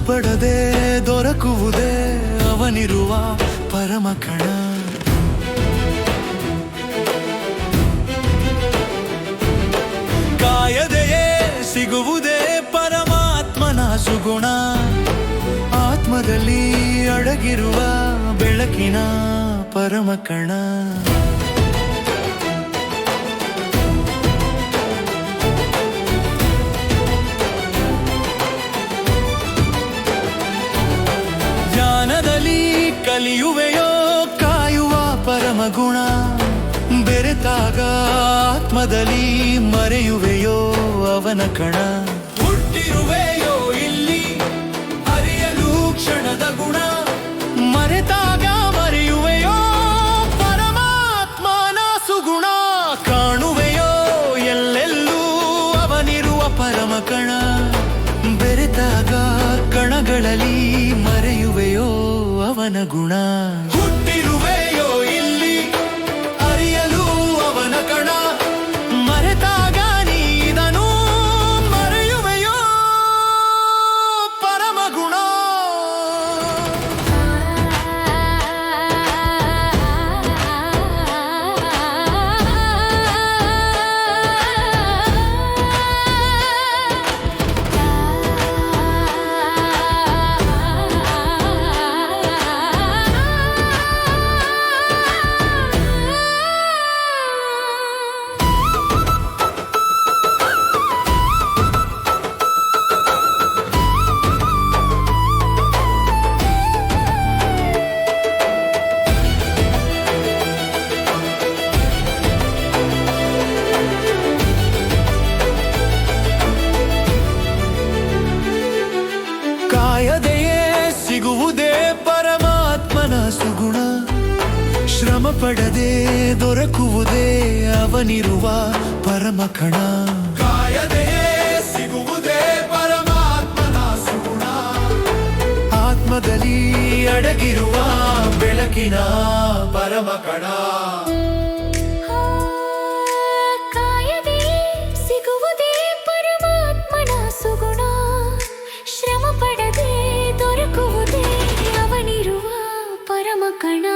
ಪಡದೆ ದೊರಕುವುದೇ ಅವನಿರುವ ಪರಮ ಕಣ. ಕಾಯದೆಯೇ ಸಿಗುವುದೇ ಪರಮಾತ್ಮನ ಸುಗುಣ. ಆತ್ಮದಲ್ಲಿ ಅಡಗಿರುವ ಬೆಳಕಿನ ಪರಮ ಕಣ. ಜ್ಞಾನದಲ್ಲಿ ಕಲಿಯುವೆಯೋ ಕಾಯುವ ಪರಮ ಗುಣ. ಬೆರೆತಾಗ ಆತ್ಮದಲ್ಲಿ ಮರೆಯುವೆಯೋ ಅವನ ಕಣ. ಹುಟ್ಟಿರುವೆಯೋ ಇಲ್ಲಿ ಅರಿಯಲು ಕ್ಷಣದ ಗುಣ. ಮರೆತಾಗ ಮರೆಯುವೆಯೋ ಪರಮಾತ್ಮನ ಸುಗುಣ. ಕಾಣುವೆಯೋ ಎಲ್ಲೆಲ್ಲೂ ಅವನಿರುವ ಪರಮ ಕಣ. ಬೆರೆತಾಗ ಕಣಗಳಲ್ಲಿ ಮರೆಯುವೆಯೋ ಅವನ ಗುಣ. ಹುಟ್ಟಿರುವೆಯೋ ಇಲ್ಲಿ ಅರಿಯಲು ಅವನ ಕಣ. ಮರೆತಾಗ ನೀದನು ಮರೆಯುವೆಯೋ ಪರಮ ಗುಣ. ಕಾಯದೆಯೇ ಸಿಗುವುದೇ ಪರಮಾತ್ಮನ ಸುಗುಣ. ಶ್ರಮ ಪಡದೆ ದೊರಕುವುದೇ ಅವನಿರುವ ಪರಮ ಕಣ. ಕಾಯದೆಯೇ ಸಿಗುವುದೇ ಪರಮಾತ್ಮನ ಸುಗುಣ. ಆತ್ಮದಲ್ಲಿ ಅಡಗಿರುವ ಬೆಳಕಿನ ಪರಮ ಕಣ. ಪಡದೆ ದೊರಕುವುದೇ ಅವನಿರುವ ಪರಮ ಕಣ.